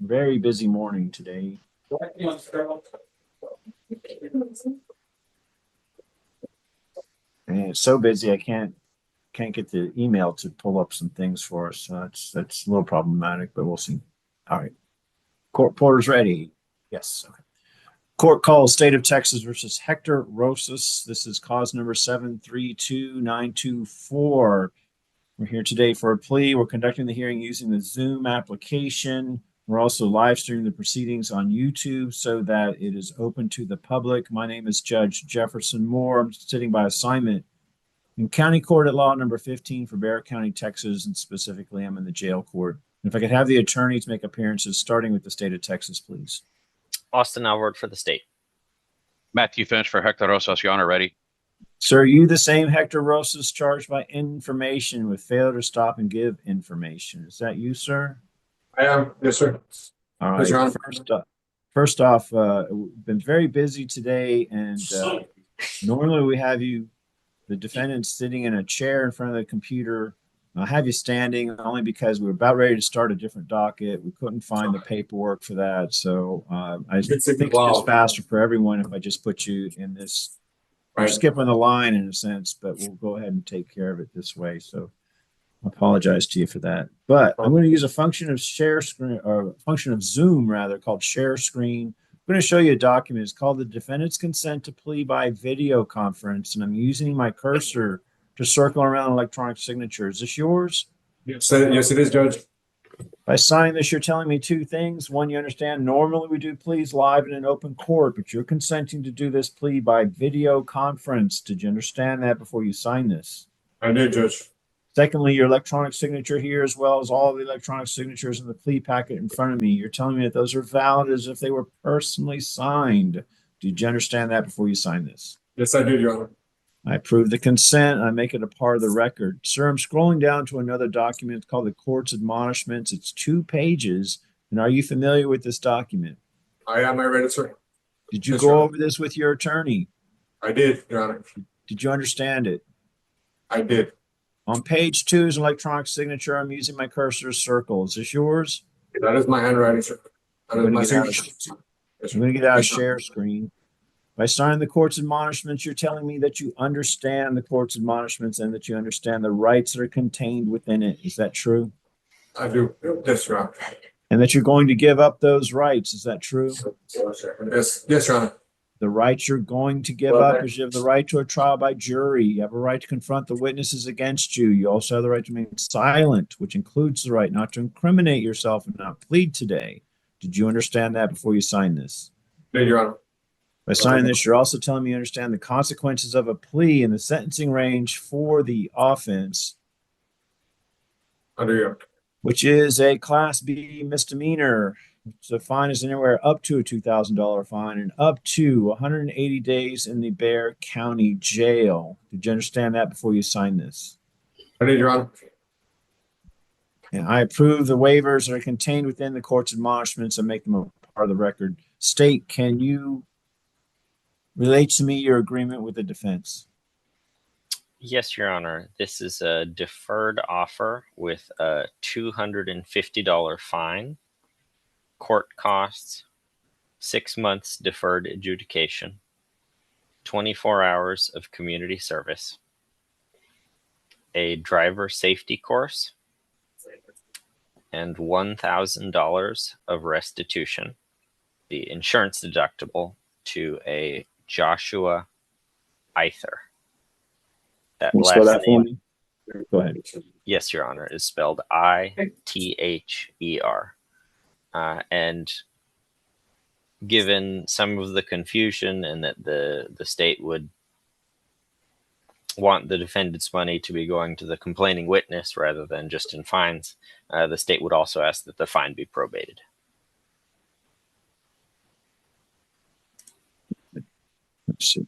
Very busy morning today. And it's so busy I can't get the email to pull up some things for us. So that's a little problematic, but we'll see. All right. Court reporter's ready. Yes. Okay. Court calls State of Texas versus Hector Rosas. This is cause number 732924. We're here today for a plea. We're conducting the hearing using the Zoom application. We're also live streaming the proceedings on YouTube so that it is open to the public. My name is Judge Jefferson Moore. I'm sitting by assignment in County Court at Law number 15 for Bexar County, Texas, and specifically I'm in the jail court. If I could have the attorneys make appearances, starting with the state of Texas, please. Austin Alward for the state. Matthew Finch for Hector Rosas. Your Honor, ready? Sir, are you the same Hector Rosas charged by information with failure to stop and give information? Is that you, sir? I am. Yes, sir. All right. Yes, Your Honor. First off, we've been very busy today, and normally we have you, the defendant, sitting in a chair in front of the computer. I'll have you standing only because we were about ready to start a different docket. We couldn't find the paperwork for that. So I think it's just faster for everyone if I just put you in this. We're skipping the line in a sense, but we'll go ahead and take care of it this way. So I apologize to you for that. But I'm going to use a function of share screen, or a function of Zoom rather, called share screen. I'm going to show you a document. It's called the defendant's consent to plea by video conference, and I'm using my cursor to circle around electronic signature. Is this yours? Yes, it is, Judge. By signing this, you're telling me two things. One, you understand normally we do pleas live in an open court, but you're consenting to do this plea by video conference. Did you understand that before you sign this? I did, Judge. Secondly, your electronic signature here, as well as all the electronic signatures in the plea packet in front of me, you're telling me that those are valid as if they were personally signed. Did you understand that before you sign this? Yes, I did, Your Honor. I approve the consent. I make it a part of the record. Sir, I'm scrolling down to another document. It's called the court's admonishments. It's 2 pages. And are you familiar with this document? I am. I read it, sir. Did you Yes, go Your Honor. over this with your attorney? I did, Your Honor. Did you understand it? I did. On page 2 is electronic signature. I'm using my cursor to circle. Is this yours? That is my handwriting, sir. That is my signature. Yes, I'm sir. going to get out of Yes, sir. share screen. By signing the court's admonishments, you're telling me that you understand the court's admonishments and that you understand the rights that are contained within it. Is that true? I do. Yes, Your Honor. And that you're going to give up those rights. Is that true? Yes, Your Honor. The rights you're going to give up is you have the right to a trial by jury. You have a right to confront the witnesses against you. You also have the right to remain silent, which includes the right not to incriminate yourself and not plead today. Did you understand that before you sign this? Did, Your Honor. By signing this, you're also telling me you understand the consequences of a plea and the sentencing range for the offense, I do, Your Honor. which is a Class B misdemeanor. So fine is anywhere up to a $2,000 fine and up to 180 days in the Bexar County jail. Did you understand that before you sign this? I did, Your Honor. And I approve the waivers that are contained within the court's admonishments and make them a part of the record. State, can you relate to me your agreement with the defense? Yes, Your Honor. This is a deferred offer with a $250 fine, court costs, 6 months deferred adjudication, 24 hours of community service, a driver safety course, and $1,000 of restitution, the insurance deductible to a Joshua Either. That Can you spell last that for name, me? Go ahead. yes, Your Honor, is spelled I-T-H-E-R. And given some of the confusion and that the state would want the defendant's money to be going to the complaining witness rather than just in fines, the state would also ask that the fine be probated. Let's see.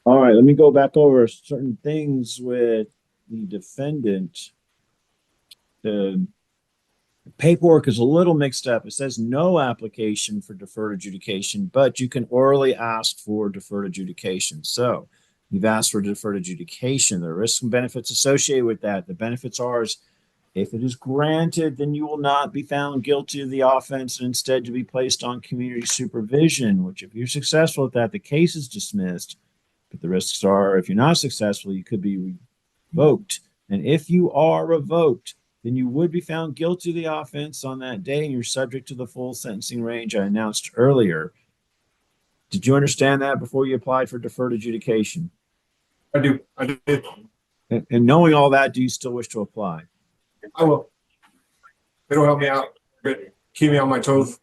All right, let me go back over certain things with the defendant. The paperwork is a little mixed up. It says no application for deferred adjudication, but you can orally ask for deferred adjudication. So you've asked for deferred adjudication. There are risks and benefits associated with that. The benefits are is if it is granted, then you will not be found guilty of the offense and instead to be placed on community supervision, which if you're successful at that, the case is dismissed. But the risks are if you're not successful, you could be revoked. And if you are revoked, then you would be found guilty of the offense on that day and you're subject to the full sentencing range I announced earlier. Did you understand that before you applied for deferred adjudication? I do. I did. And knowing all that, do you still wish to apply? I will. It'll help me out, but keep me on my toes.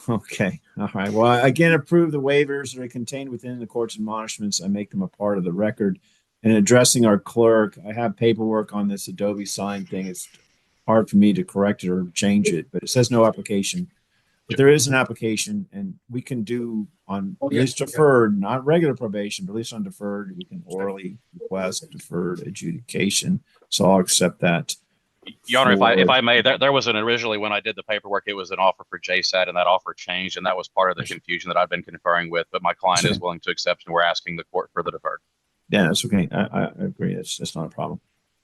Okay. All right. Well, I again approve the waivers that are contained within the court's admonishments. I make them a part of the record. And addressing our clerk, I have paperwork on this Adobe sign thing. It's hard for me to correct it or change it, but it says no application. But there is an application, and we can do on at least deferred, not regular probation, but at least on deferred, we can orally request deferred adjudication. So I'll accept that. Your Honor, if I may, there was originally when I did the paperwork, it was an offer for JSAT, and that offer changed, and that was part of the confusion that I've been conferring with. But my client is willing to accept, and we're asking the court for the deferred. Yeah, that's okay. I agree. That's not a problem.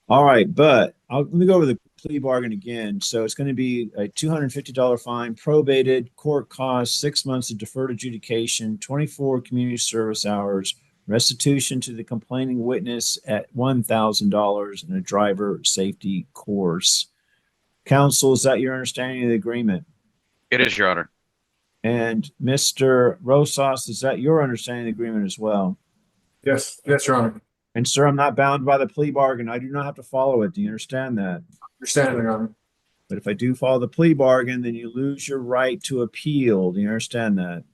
All right, but let me go over the plea bargain again. So it's going to be a $250 fine, probated, court costs, 6 months of deferred adjudication, 24 community service hours, restitution to the complaining witness at $1,000, and a driver safety course. Counsel, is that your understanding of the agreement? It is, Your Honor. And Mr. Rosas, is that your understanding of the agreement as well? Yes, Your Honor. And sir, I'm not bound by the plea bargain. I do not have to follow it. Do you understand that? Understand, Your Honor. But if I do follow the plea bargain, then you lose your right to appeal. Do you understand that?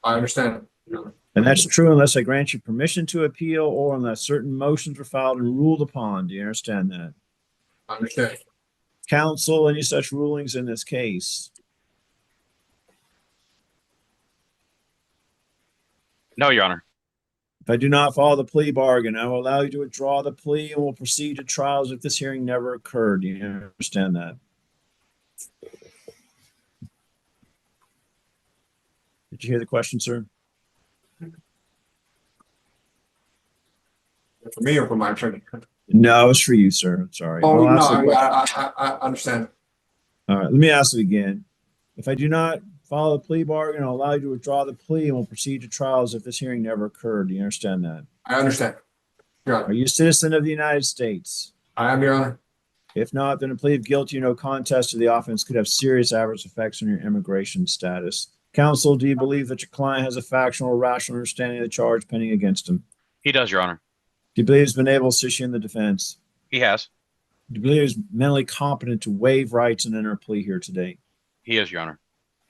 I understand, Your Honor. And that's true unless I grant you permission to appeal or unless certain motions were filed and ruled upon. Do you understand that? I understand. Counsel, any such rulings in this case? No, Your Honor. If I do not follow the plea bargain, I will allow you to withdraw the plea and will proceed to trials if this hearing never occurred. Do you understand that? Did you hear the question, sir? For me or for my attorney? No, it's for you, sir. Sorry. Oh, I'll no, ask the I understand. All right, let me ask it again. If I do not follow the plea bargain, I'll allow you to withdraw the plea and will proceed to trials if this hearing never occurred. Do you understand that? I understand, Your Honor. Are you a citizen of the United States? I am, Your Honor. If not, then a plea of guilty or no contest to the offense could have serious adverse effects on your immigration status. Counsel, do you believe that your client has a factual or rational understanding of the charge pending against him? He does, Your Honor. Do you believe he's been able to assist you in the defense? He has. Do you believe he's mentally competent to waive rights and enter a plea here today? He is, Your Honor.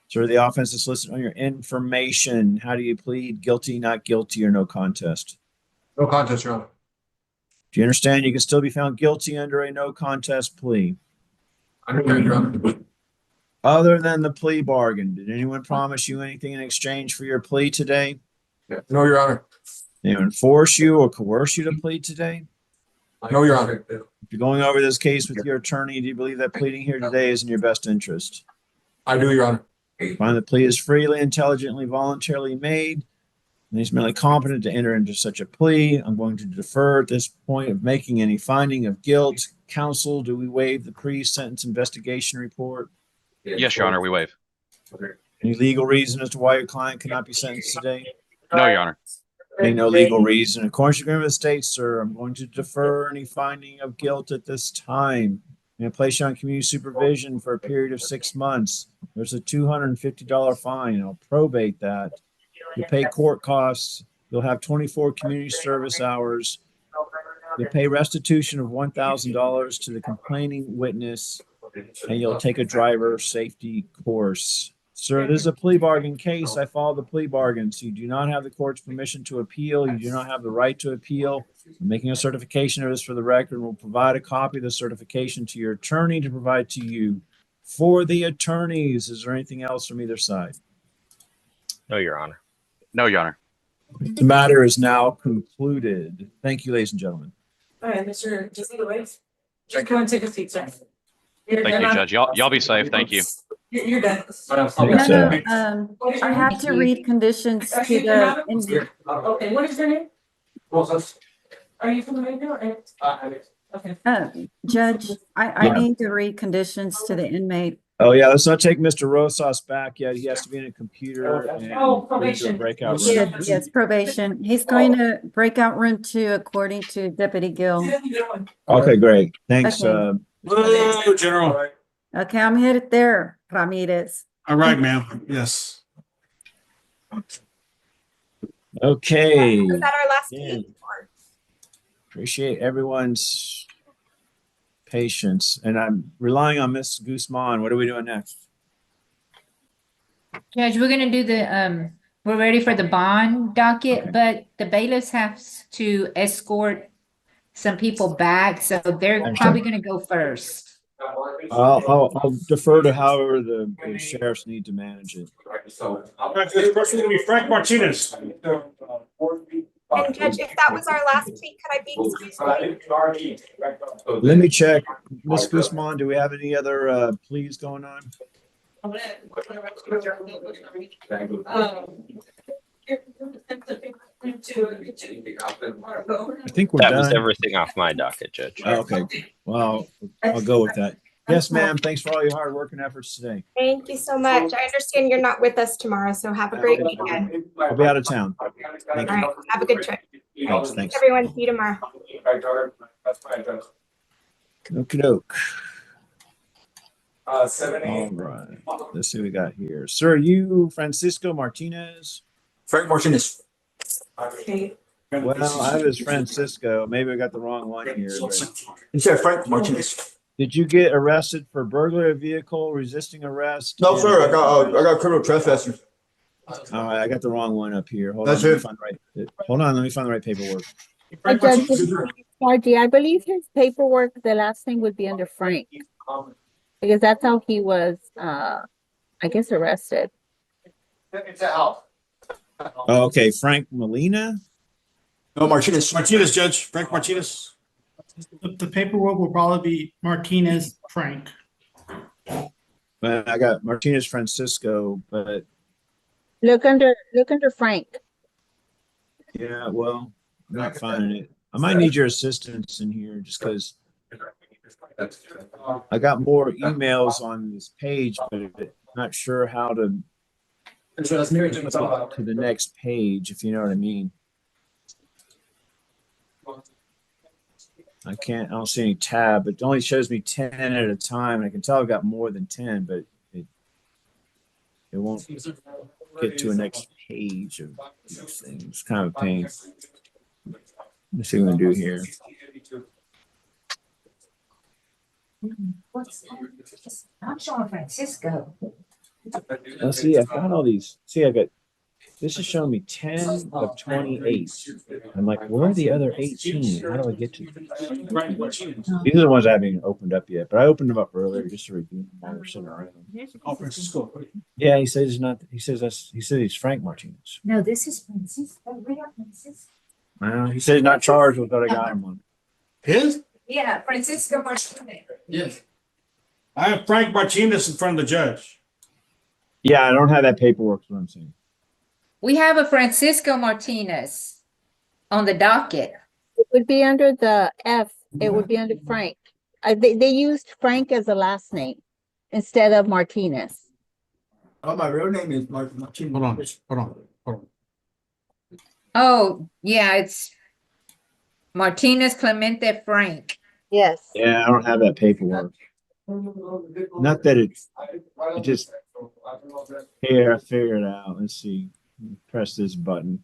Sir, the offense is listed on your information. How do you plead? Guilty, not guilty, or no contest? No contest, Your Honor. Do you understand you can still be found guilty under a no contest plea? I understand, Your Honor. Other than the plea bargain, did anyone promise you anything in exchange for your plea today? No, Your Honor. Did anyone force you or coerce you to plead today? No, Your Honor. If you're going over this case with your attorney, do you believe that pleading here today is in your best interest? I do, Your Honor. Find the plea is freely, intelligently, voluntarily made, and he's mentally competent to enter into such a plea. I'm going to defer at this point of making any finding of guilt. Counsel, do we waive the pre-sentence investigation report? Yes, Your Honor, we waive. Any legal reason as to why your client cannot be sentenced today? No, Your Honor. Being no legal reason. According to the agreement of the state, sir, I'm going to defer any finding of guilt at this time. I'm going to place you on community supervision for a period of 6 months. There's a $250 fine. I'll probate that. You'll pay court costs. You'll have 24 community service hours. You'll pay restitution of $1,000 to the complaining witness, and you'll take a driver safety course. Sir, this is a plea bargain case. I follow the plea bargain. So you do not have the court's permission to appeal. You do not have the right to appeal. I'm making a certification of this for the record. We'll provide a copy of the certification to your attorney to provide to you. For the attorneys, is there anything else from either side? No, Your Honor. No, Your Honor. The matter is now concluded. Thank you, ladies and gentlemen. All right, Mr. Just need to wait. Just go and take a seat, sir. Thank you, Judge. Y'all be safe. Thank you. You're done. Thanks, I have to read conditions to the, Okay, what is your name? Are you from the radio or? Okay. Judge, I need to read conditions to the inmate. Oh, yeah, let's not take Mr. Rosas back yet. He has to be in a computer and Oh, go to a probation. breakout room. Yes, probation. He's going to breakout room 2 according to Deputy Gill. Okay, great. Thanks. Okay. Hello, General. Okay, I'm headed there, Ramirez. All right, ma'am. Yes. Okay. Is that our last Yeah. meeting? Appreciate everyone's patience, and I'm relying on Miss Guzman. What are we doing next? Judge, we're gonna do we're ready for the bond docket, Okay. but the bailiffs have to escort some people back, so they're Understand. probably gonna go first. I'll defer to however the sheriffs need to manage it. This person will be Frank Martinez. And Judge, if that was our last week, could I be excused? Let me check. Miss Guzman, do we have any other pleas going on? I think we're That was done. everything off my docket, Judge. Okay, well, I'll go with that. Yes, ma'am. Thanks for all your hard work and efforts today. Thank you so much. I understand you're not with us tomorrow, so have a great weekend. I'll be out of town. All Thank you. right, have a good trip. Thanks. Everyone, see you tomorrow. Okey doke. All 7-8. right. Let's see what we got here. Sir, you Francisco Martinez? Frank Martinez. Well, I was Francisco. Maybe I got the wrong one here. But You said Frank Martinez. did you get arrested for burglary of vehicle, resisting arrest? No, sir. I got criminal trespassing. All right, I got the wrong one up here. Hold That's on, let me it. find the right. Hold on, let me find the right paperwork. Margie, I believe his paperwork, the last name would be under Frank, because that's how he was, I guess, arrested. Oh, okay, Frank Molina. No, Martinez. Martinez, Judge. Frank Martinez. The paperwork will probably be Martinez Frank. I got Martinez Francisco, but Look under Frank. yeah, well, I'm not finding it. I might need your assistance in here just because I got more emails on this page, but I'm not sure how to to the next page, if you know what I mean. I don't see any tab. It only shows me 10 at a time. And I can tell I've got more than 10, but it won't get to a next page of these things. It's kind of a pain. Let's see what we can do here. I'm showing Francisco. Let's see. I got all these. See, this is showing me 10 of 28. I'm like, where are the other 18? How do I get to these? These are the ones I haven't even opened up yet, but I opened them up earlier just to review them while we're sitting around. Oh, Francisco. Yeah, he says he's not. He says he's Frank Martinez. No, this is Francisco. Real Francisco. Well, he says he's not charged with what I got him on. His? Yeah, Francisco Martinez. Yes. I have Frank Martinez in front of the judge. Yeah, I don't have that paperwork. Is what I'm saying. We have a Francisco Martinez on the docket. It would be under the F. It would be under Frank. They used Frank as a last name instead of Martinez. Oh, my real name is Martinez. Hold on. Oh, yeah, it's Martinez Clemente Frank. Yes. Yeah, I don't have that paperwork. Not that it just here. I figured it out. Let's see. Press this button.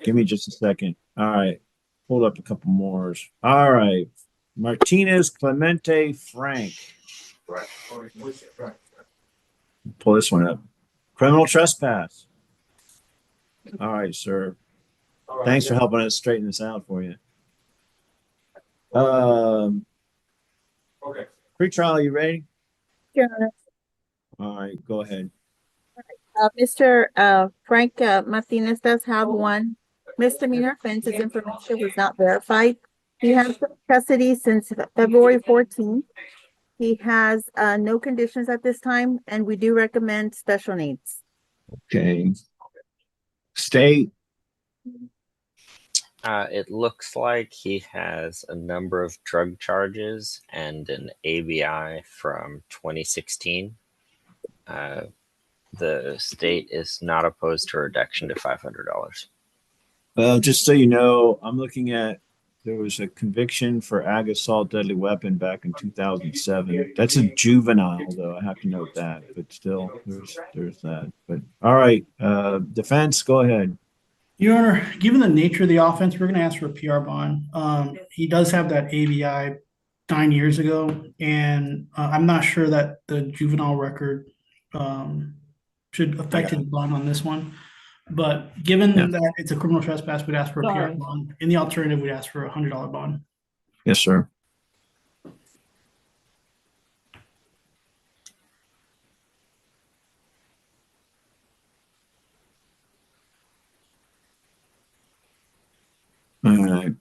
Give me just a second. All right. Pull up a couple more. All right. Martinez Clemente Frank. Pull this one up. Criminal trespass. All right, sir. Thanks for helping us straighten this out for you. Pre-trial, you ready? Your Honor. All right, go ahead. Mr. Frank Martinez does have one misdemeanor offense. His information was not verified. He has been in custody since February 14th. He has no conditions at this time, and we do recommend special needs. Okay. State. It looks like he has a number of drug charges and an ABI from 2016. The state is not opposed to a reduction to $500. Well, just so you know, I'm looking at, there was a conviction for ag assault deadly weapon back in 2007. That's a juvenile, though. I have to note that, but still, there's that. But all right, defense, go ahead. Your Honor, given the nature of the offense, we're going to ask for a PR bond. He does have that ABI 9 years ago, and I'm not sure that the juvenile record should affect his bond on this one. But given that it's a criminal trespass, we'd ask for a PR bond. In the alternative, we'd ask for a $100 bond. Yes, sir. All right.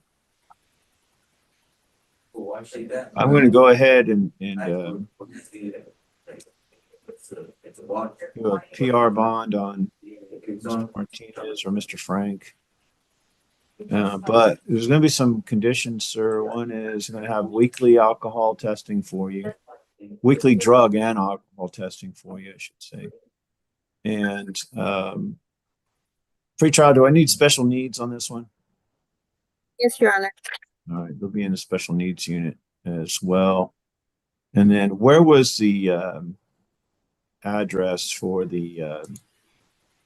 I'm going to go ahead and do a PR bond on Mr. Martinez or Mr. Frank. But there's going to be some conditions, sir. One is going to have weekly alcohol testing for you, weekly drug and alcohol testing for you, I should say. And pre-trial, do I need special needs on this one? Yes, Your Honor. All right, they'll be in the special needs unit as well. And then where was the address for the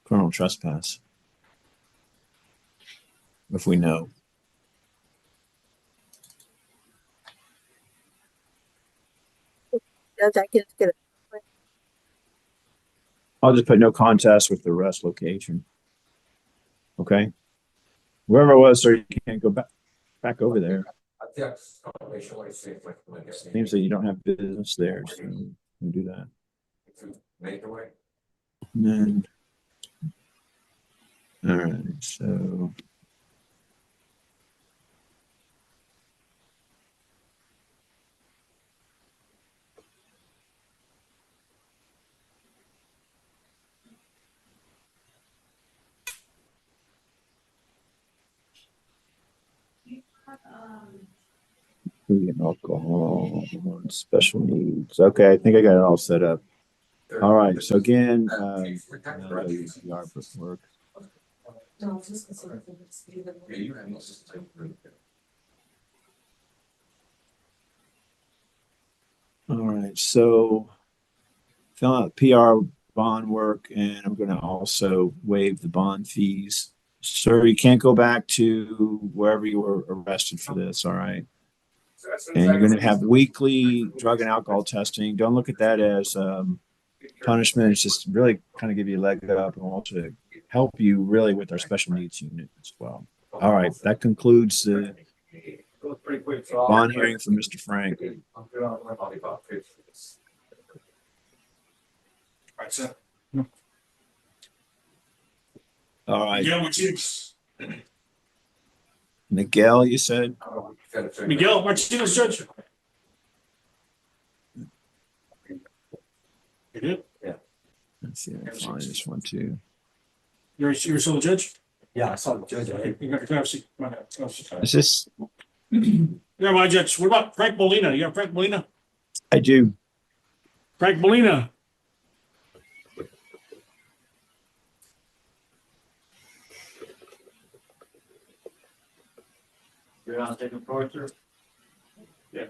criminal trespass? If we know. Judge, I can get it. I'll just put no contest with the arrest location. Okay. Wherever it was, sir, you can't go back over there. Seems that you don't have business there, so you can do that. And then, all right, so. Food and alcohol, special needs. Okay, I think I got it all set up. All right, so again, work. All right, so fill out PR bond work, and I'm going to also waive the bond fees. Sir, you can't go back to wherever you were arrested for this, all right? And you're going to have weekly drug and alcohol testing. Don't look at that as punishment. It's just really kind of give you a leg up and also help you really with our special needs unit as well. All right, that concludes the bond hearing for Mr. Frank. All right. Miguel, you said? Miguel Martinez, Judge. You did? Yeah. Let's see if I can find this one too. You're still the judge? Yeah, I saw the judge. You got to have a seat. Is this? Yeah, my judge. What about Frank Molina? You have Frank Molina? I do. Frank Molina. You're not taking part, sir? Yeah.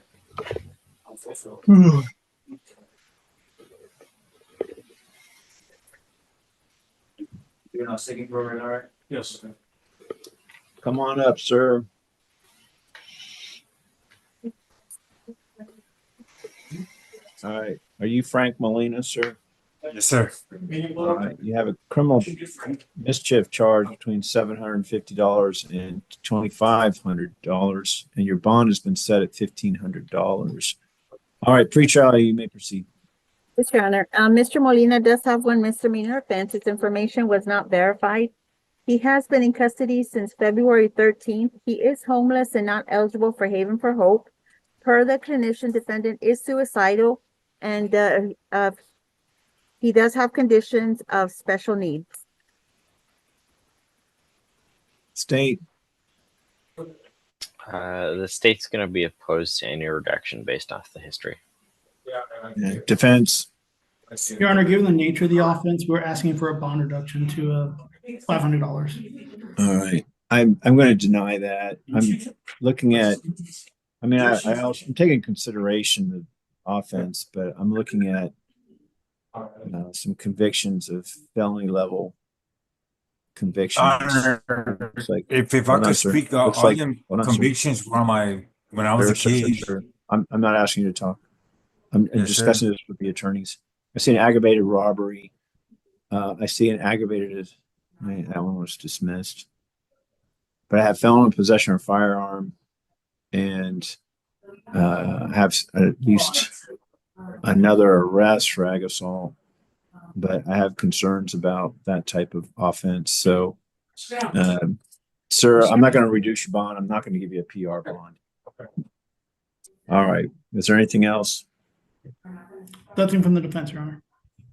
You're not sticking for it, all right? Yes. Come on up, sir. All right. Are you Frank Molina, sir? Yes, sir. All right. You have a criminal mischief charge between $750 and $2,500, and your bond has been set at $1,500. All right, pre-trial, you may proceed. Yes, Your Honor. Mr. Molina does have one misdemeanor offense. His information was not verified. He has been in custody since February 13th. He is homeless and not eligible for Haven for Hope. Per the clinician, defendant is suicidal and he does have conditions of special needs. State. The state's going to be opposed to any reduction based off the history. Defense. Your Honor, given the nature of the offense, we're asking for a bond reduction to $500. All right. I'm going to deny that. I'm looking at, I mean, I'm taking consideration the offense, but I'm looking at some convictions of felony level convictions. Like, if I could speak, all them convictions when I was a kid. I'm not asking you to talk. I'm discussing this with the attorneys. I see an aggravated robbery. I see an aggravated, that one was dismissed. But I have felon in possession of a firearm and have at least another arrest for ag assault. But I have concerns about that type of offense. So, sir, I'm not going to reduce your bond. I'm not going to give you a PR bond. Okay. All right. Is there anything else? Nothing from the defense, Your Honor.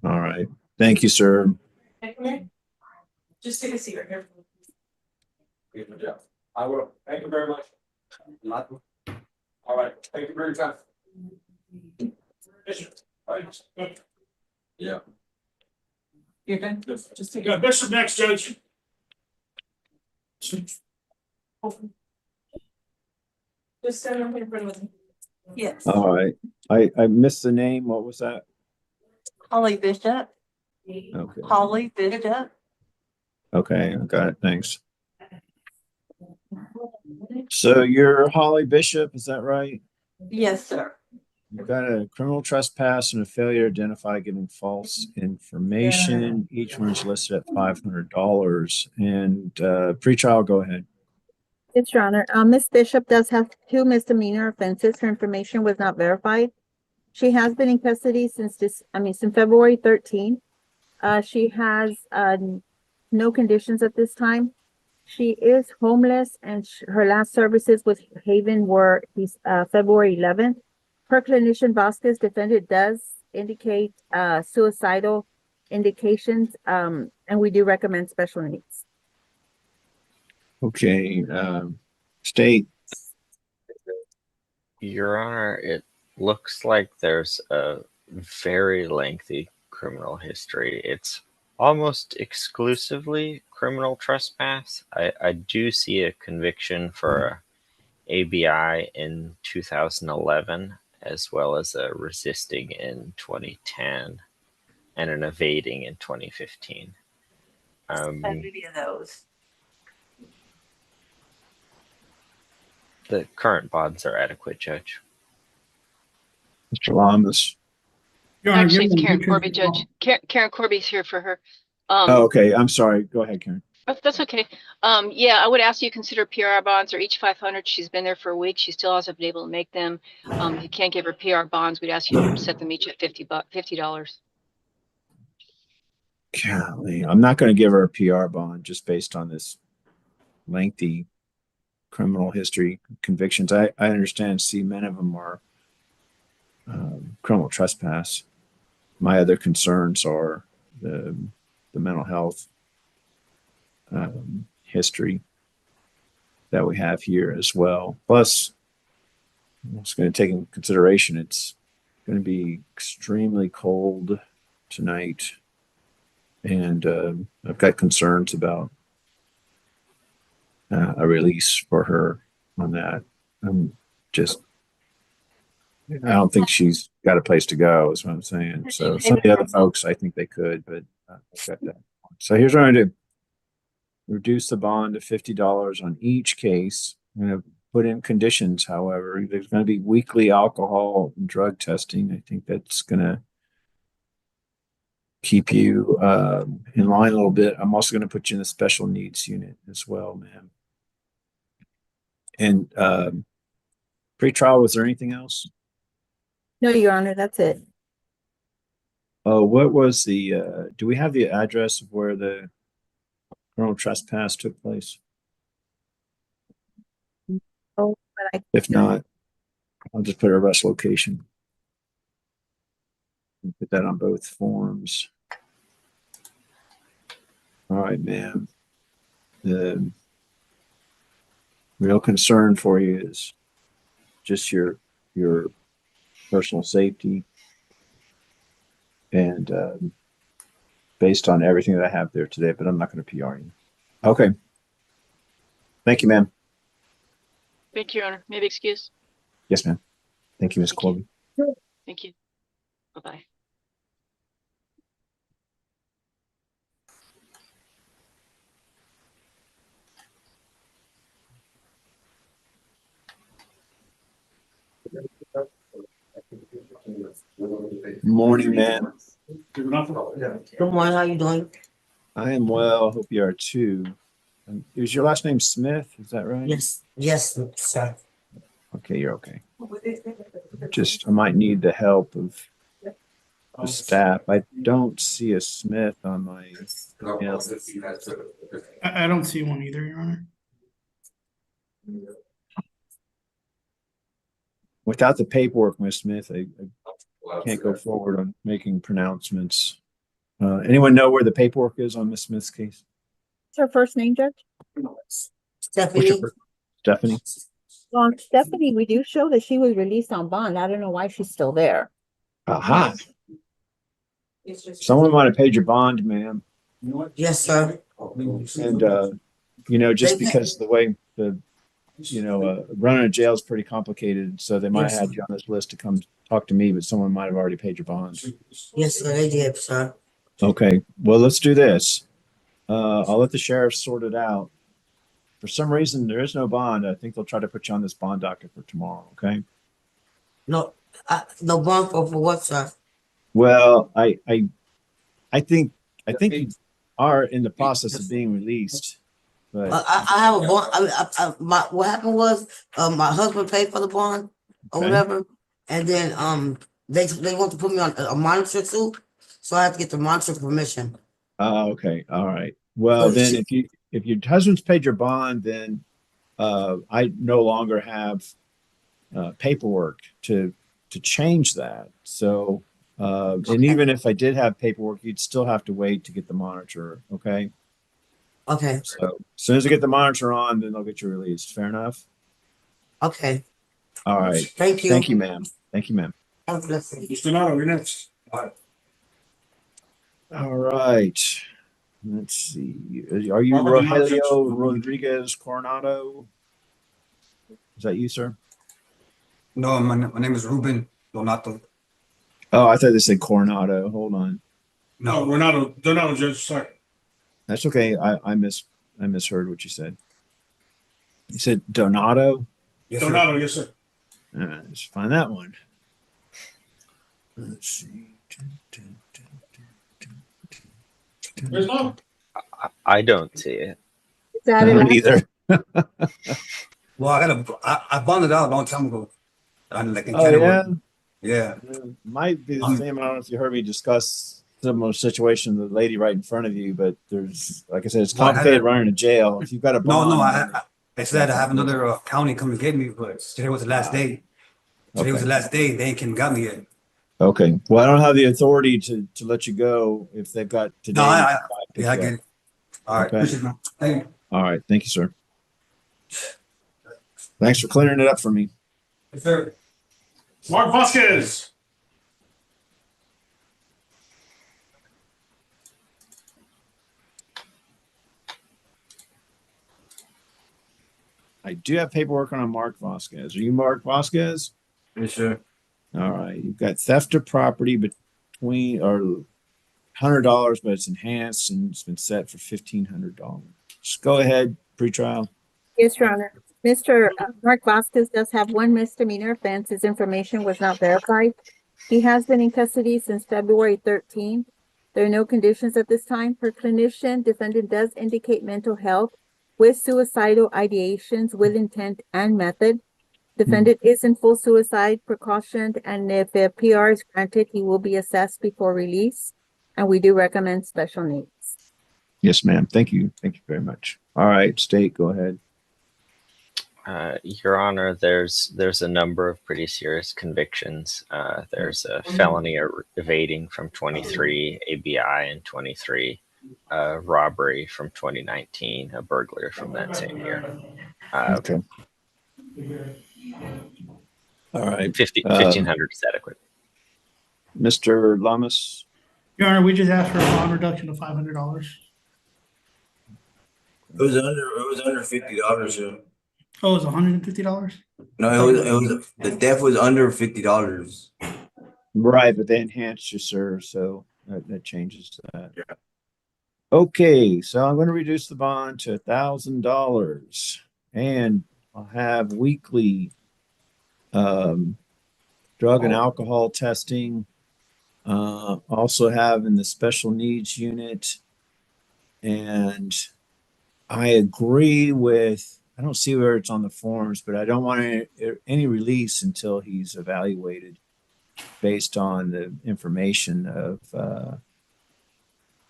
All right. Thank you, sir. Just take a seat right here. I will. Thank you very much. All right. Thank you for your time. Yeah. You're good? Just take Yeah, Bishop next, Judge. Just stand up in front of me. Yes. All right. I missed the name. What was that? Holly Bishop. Okay. Holly Bishop. Okay, I got it. Thanks. So you're Holly Bishop, is that right? Yes, sir. You've got a criminal trespass and a failure to identify giving false information. Each one's listed at $500. And pre-trial, go ahead. Yes, Your Honor. Ms. Bishop does have 2 misdemeanor offenses. Her information was not verified. She has been in custody since February 13th. She has no conditions at this time. She is homeless and her last services with Haven were February 11th. Per clinician Vasquez, defendant does indicate suicidal indications, and we do recommend special needs. Okay, state. Your Honor, it looks like there's a very lengthy criminal history. It's almost exclusively criminal trespass. I do see a conviction for a ABI in 2011, as well as a resisting in 2010 and an evading in 2015. How many of those? The current bonds are adequate, Judge. Mr. Lamas. Actually, it's Karen Corby, Judge. Karen Corby's here for her. Okay. I'm sorry. Go ahead, Karen. That's okay. Yeah, I would ask you to consider PR bonds are each 500. She's been there for a week. She still hasn't been able to make them. You can't give her PR bonds. We'd ask you to set them each at $50. Golly, I'm not going to give her a PR bond just based on this lengthy criminal history convictions. I understand. See, many of them are criminal trespass. My other concerns are the mental health history that we have here as well. Plus, it's going to take into consideration it's going to be extremely cold tonight, and I've got concerns about a release for her on that. I don't think she's got a place to go, is what I'm saying. So some of the other folks, I think they could, but I've got that. So here's what I'm going to do. Reduce the bond to $50 on each case. I'm going to put in conditions, however. There's going to be weekly alcohol and drug testing. I think that's going to keep you in line a little bit. I'm also going to put you in the special needs unit as well, ma'am. And pre-trial, was there anything else? No, Your Honor, that's it. Oh, what was the, do we have the address of where the criminal trespass took place? Oh, but If not, I'll just put arrest location. Put that on both forms. All right, ma'am. The real concern for you is just your personal safety, and based on everything that I have there today, but I'm not going to PR you. Okay. Thank you, ma'am. Thank you, Your Honor. May I be excused? Yes, ma'am. Thank you, Ms. Colby. Thank you. Bye-bye. Morning, ma'am. Good morning, how you doing? I am well. Hope you are too. Is your last name Smith? Is that right? Yes, sir. Okay, you're okay. Just, I might need the help of the staff. I don't see a Smith on my. Yeah. I don't see one either, Your Honor. Without the paperwork, Ms. Smith, I can't go forward on making pronouncements. Anyone know where the paperwork is on Ms. Smith's case? what's her first name, Judge? Stephanie, Stephanie? Well, Stephanie, we do show that she was released on bond. I don't know why she's still there. Aha. Someone might have paid your bond, ma'am. yes, sir. And, just because the way running a jail is pretty complicated. So they might have had you on this list to come talk to me, but someone might have already paid your bond. Yes, sir, they did, sir. Okay. Well, let's do this. I'll let the sheriff sort it out. For some reason, there is no bond. I think they'll try to put you on this bond docket for tomorrow. Okay. No, no bond for what, sir? Well, I think you are in the process of being released, but I have a bond. What happened was, my husband paid for the bond or Okay. whatever, and then they want to put me on a monitor too, so I have to get the monitor permission. okay, all right. Well, then if your husband's paid your bond, then I no longer have paperwork to change that. So, and even if I did have paperwork, you'd still have to wait to get the monitor. Okay. Okay. So as soon as I get the monitor on, then they'll get you released. Fair enough. Okay. All right. Thank you. Thank you, ma'am. Thank you, ma'am. Have a blessed day. Mr. Donato, you're next. All right. Let's see. Are you Robert Rogelio Rodriguez Coronado? Is that you, sir? No, my name is Ruben Donato. Oh, I thought they said Coronado. Hold on. No, Donato, Judge, sorry. That's okay. I misheard what you said. You said Donato? Yes, Donato, sir. yes, sir. Let's find that one. Let's see. There's no. I don't see it. Is that I don't it? either. Well, I bonded out a long time ago. Like in Oh, January. Yeah. Might be the same. I don't know if you heard me discuss similar situation, the lady right in front of you, but there's, like I said, it's complicated running a jail. If you've got a bond. No, I said I have another county come to get me, but today was the last day. Today was the last day. They ain't got me yet. Okay. Well, I don't have the authority to let you go if they've got today. No, I get it. All right. Okay. Appreciate it, man. Thank you. All right. Thank you, sir. Thanks for clearing it up for me. Yes, sir. Mark Vasquez. I do have paperwork on Mark Vasquez. Are you Mark Vasquez? Yes, sir. All right. You've got theft of property between or $100, but it's enhanced and it's been set for $1,500. Just go ahead, pretrial. Yes, Your Honor. Mr. Mark Vasquez does have one misdemeanor offense. His information was not verified. He has been in custody since February 13th. There are no conditions at this time. Per clinician, defendant does indicate mental health with suicidal ideations with intent and method. Defendant is in full suicide precaution, and if a PR is granted, he will be assessed before release. And we do recommend special needs. Yes, ma'am. Thank you. Thank you very much. All right, State, go ahead. Your Honor, there's a number of pretty serious convictions. There's a felony evading from 23, ABI in 23, robbery from 2019, a burglary from that same year. Okay. All right. 1,500 is adequate. Mr. Lamas? Your Honor, we just asked for a bond reduction of $500. It was under $50. Yeah. Oh, it was $150? No, it was the theft was under $50. Right, but they enhanced you, sir, so that changes that. Yeah. Okay, so I'm going to reduce the bond to $1,000, and I'll have weekly drug and alcohol testing. Also have in the special needs unit, and I agree with, I don't see where it's on the forms, but I don't want any release until he's evaluated based on the information of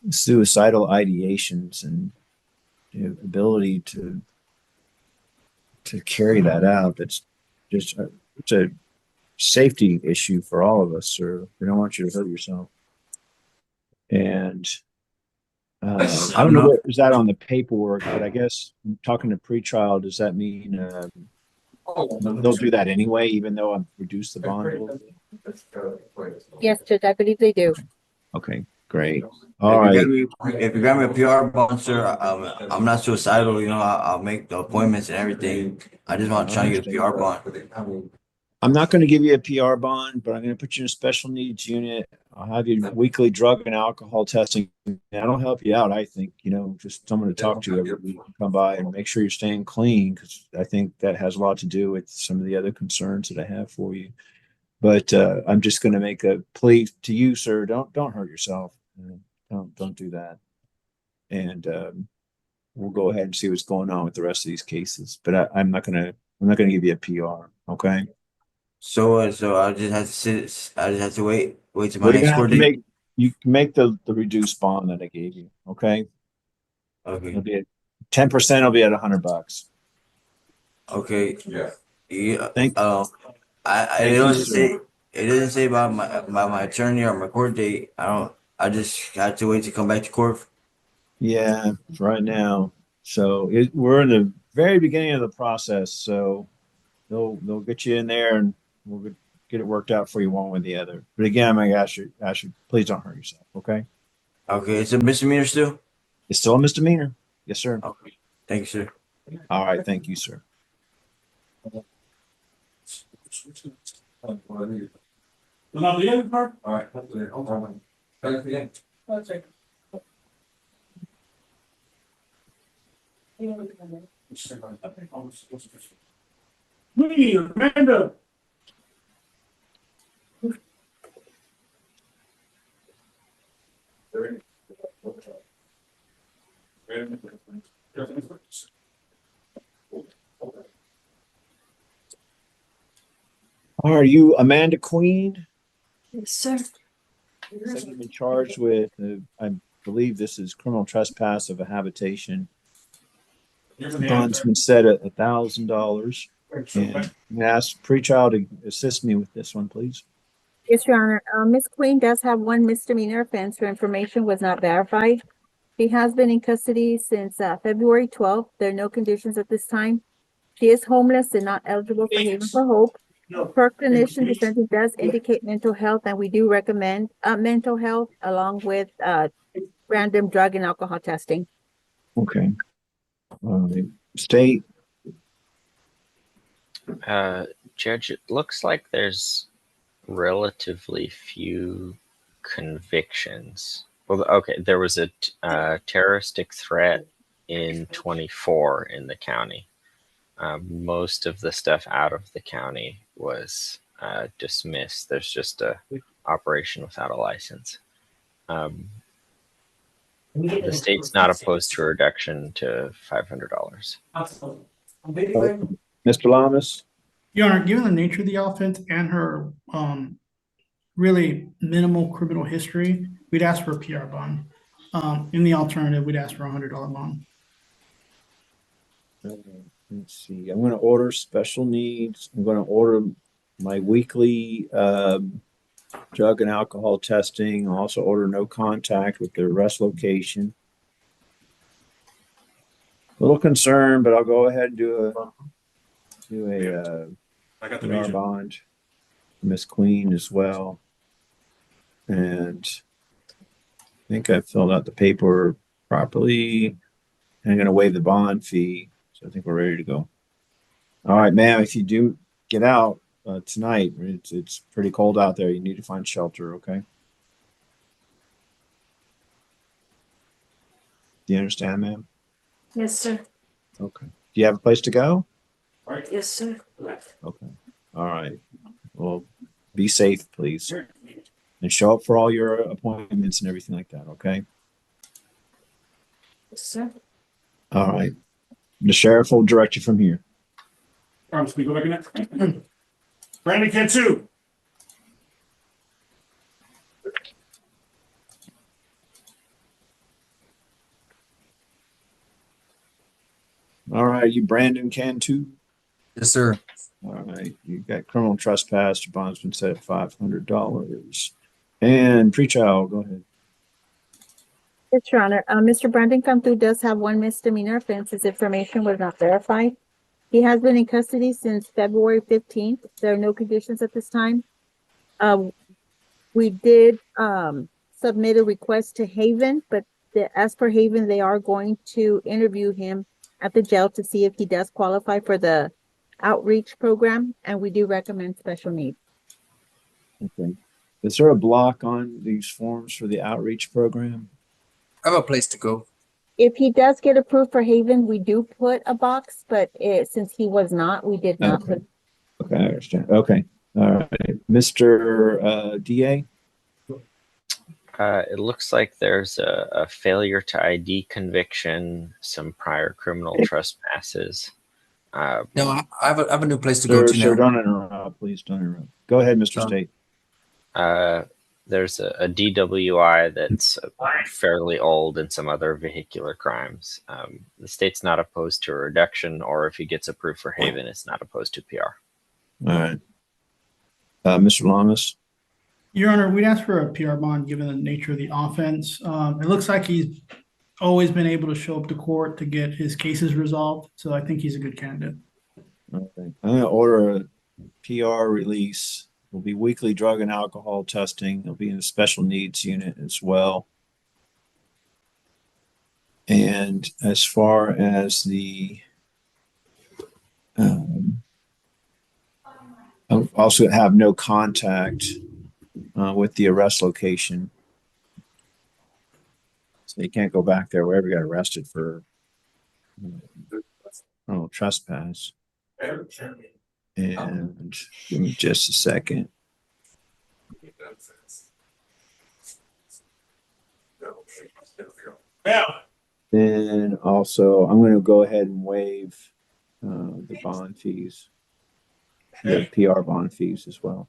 suicidal ideations and ability to carry that out. That's just it's a safety issue for all of us, sir. We don't want you to hurt yourself. And I don't know what is that on the paperwork, but I guess talking to pretrial, does that mean they'll do that anyway, even though I've reduced the bond a little bit? Yes, Judge, I believe they do. Okay, great. All right. If you grant me a PR bond, sir, I'm not suicidal. You know, I'll make the appointments and everything. I just want to try to get a PR bond. I'm not going to give you a PR bond, but I'm going to put you in a special needs unit. I'll have you weekly drug and alcohol testing. That'll help you out, I think. Just someone to talk to every week. Come by and make sure you're staying clean, because I think that has a lot to do with some of the other concerns that I have for you. But I'm just going to make a plea to you, sir. Don't hurt yourself. Don't do that. And we'll go ahead and see what's going on with the rest of these cases. But I'm not going to give you a PR. Okay. So I just have to sit. I just have to wait till my next court date. You can make the reduced bond that I gave you. Okay. Okay. It'll be 10%. Will be at $100. Okay. Yeah. Thank you. It doesn't say about my attorney or my court date. I just have to wait to come back to court. Yeah, right now. So we're in the very beginning of the process. So they'll get you in there, and we'll get it worked out for you one way or the other. But again, I'm going to ask you, please don't hurt yourself. Okay. Okay. It's a misdemeanor still? It's still a misdemeanor. Yes, sir. Okay. Thank you, sir. All right. Thank you, sir. All right. Me, Amanda. Are you Amanda Queen? Yes, sir. You've been charged with, I believe this is criminal trespass of a habitation. Bond's been set at $1,000. And I'm ask pretrial to assist me with this one, please. Yes, Your Honor. Ms. Queen does have one misdemeanor offense. Her information was not verified. She has been in custody since February 12th. There are no conditions at this time. She is homeless and not eligible for Haven for Hope. Per clinician, defendant does indicate mental health, and we do recommend mental health along with random drug and alcohol testing. Okay. State. Judge, it looks like there's relatively few convictions. Well, okay, there was a terroristic threat in 24 in the county. Most of the stuff out of the county was dismissed. There's just a operation without a license. The state's not opposed to a reduction to $500. Mr. Lamas? Your Honor, given the nature of the offense and her really minimal criminal history, we'd ask for a PR bond. In the alternative, we'd ask for $100 bond. Let's see. I'm going to order special needs. I'm going to order my weekly drug and alcohol testing. I'll also order no contact with the arrest location. A little concerned, but I'll go ahead and do a I got the PR major. bond. Miss Queen as well. And I think I filled out the paper properly. And I'm going to waive the bond fee. So I think we're ready to go. All right, ma'am, if you do get out tonight, it's pretty cold out there. You need to find shelter, okay? Do you understand, ma'am? Yes, sir. Okay. Do you have a place to go? Yes, sir. Okay. All right. Well, be safe, please. And show up for all your appointments and everything like that, okay? Yes, sir. All right. The sheriff will direct you from here. Can we go back in there? Brandon Cantu. All right. You Brandon Cantu? Yes, sir. All right. You got criminal trespass. Your bond's been set at $500. And pretrial, go ahead. Yes, Your Honor. Mr. Brandon Cantu does have one misdemeanor offense. His information was not verified. He has been in custody since February 15th. There are no conditions at this time. We did submit a request to Haven, but as per Haven, they are going to interview him at the jail to see if he does qualify for the outreach program, and we do recommend special needs. Okay. Is there a block on these forms for the outreach program? I have a place to go. If he does get approved for Haven, we do put a box, but since he was not, we did not Okay. put. Okay, I understand. Okay. All right. Mr. DA? It looks like there's a failure to ID conviction, some prior criminal trespasses. No, I have a new place to go to Sir, now. don't interrupt. Please don't interrupt. Go ahead, Mr. State. There's a DWI that's fairly old and some other vehicular crimes. The state's not opposed to a reduction, or if he gets approved for Haven, it's not opposed to PR. All right. Mr. Lamas? Your Honor, we'd ask for a PR bond given the nature of the offense. It looks like he's always been able to show up to court to get his cases resolved, so I think he's a good candidate. Okay. I'm going to order a PR release. It'll be weekly drug and alcohol testing. It'll be in the special needs unit as well. And as far as the I'll also have no contact with the arrest location. So you can't go back there wherever you got arrested for trespass. And give me just a second. Then also, I'm going to go ahead and waive the bond fees, the PR bond fees as well.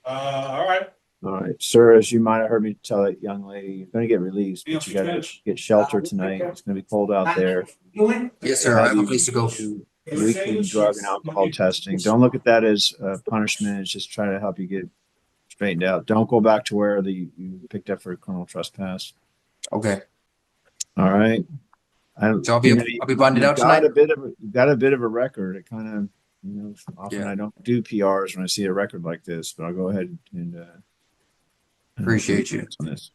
All right. All right, sir, as you might have heard me tell that young lady, you're going to get released, but you got to get shelter tonight. It's going to be cold out there. Yes, sir. I have a place to go. Weekly drug and alcohol testing. Don't look at that as punishment. It's just trying to help you get straightened out. Don't go back to where you picked up for criminal trespass. Okay. All right. So I'll be bonded out tonight. You've got a bit of a record. It kind of, often I don't do PRs when I see a record like this, but I'll go ahead and appreciate you on this.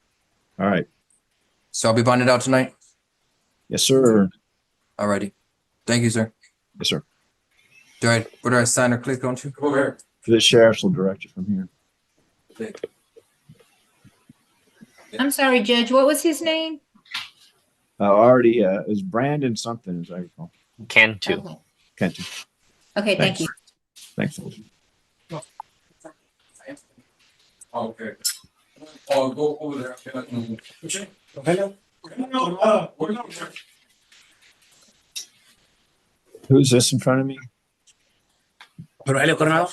All right. So I'll be bonded out tonight. Yes, sir. All righty. Thank you, sir. Yes, sir. Where do I sign or click on to? Over here. The sheriff will direct you from here. I'm sorry, Judge, what was his name? Already, it was Brandon something, as I recall. Cantu. Okay. Cantu. Okay, thank you. Thanks. Okay. I'll go over there. Okay. Who's this in front of me? Rogelio Coronado.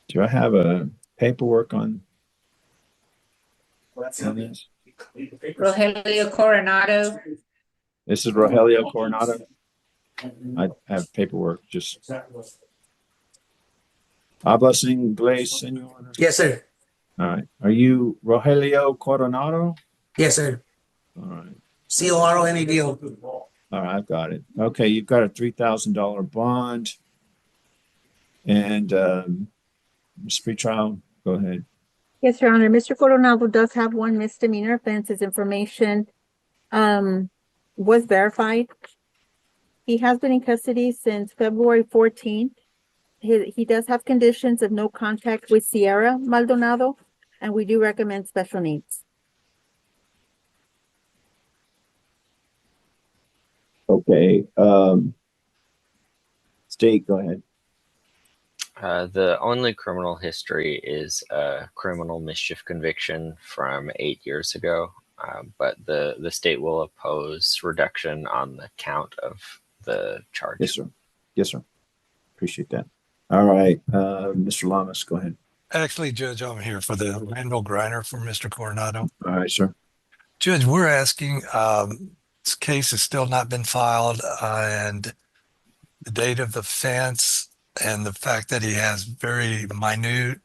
Do I have a paperwork on this? Rogelio Coronado. This is Rogelio Coronado. I have paperwork. Just hablas inglés, señor? Yes, sir. All right. Are you Rogelio Coronado? Yes, sir. All right. CORONADO. All right, I've got it. Okay, you've got a $3,000 bond. And Ms. Pretrial, go ahead. Yes, Your Honor. Mr. Coronado does have one misdemeanor offense. His information was verified. He has been in custody since February 14th. He does have conditions of no contact with Sierra Maldonado, and we do recommend special needs. Okay. State, go ahead. The only criminal history is a criminal mischief conviction from 8 years ago, but the state will oppose reduction on the count of the charge. Yes, sir. Yes, sir. Appreciate that. All right. Mr. Lamas, go ahead. Actually, Judge, I'm here for the Randall Griner for Mr. Coronado. All right, sir. Judge, we're asking, this case has still not been filed, and the date of the offense and the fact that he has very minute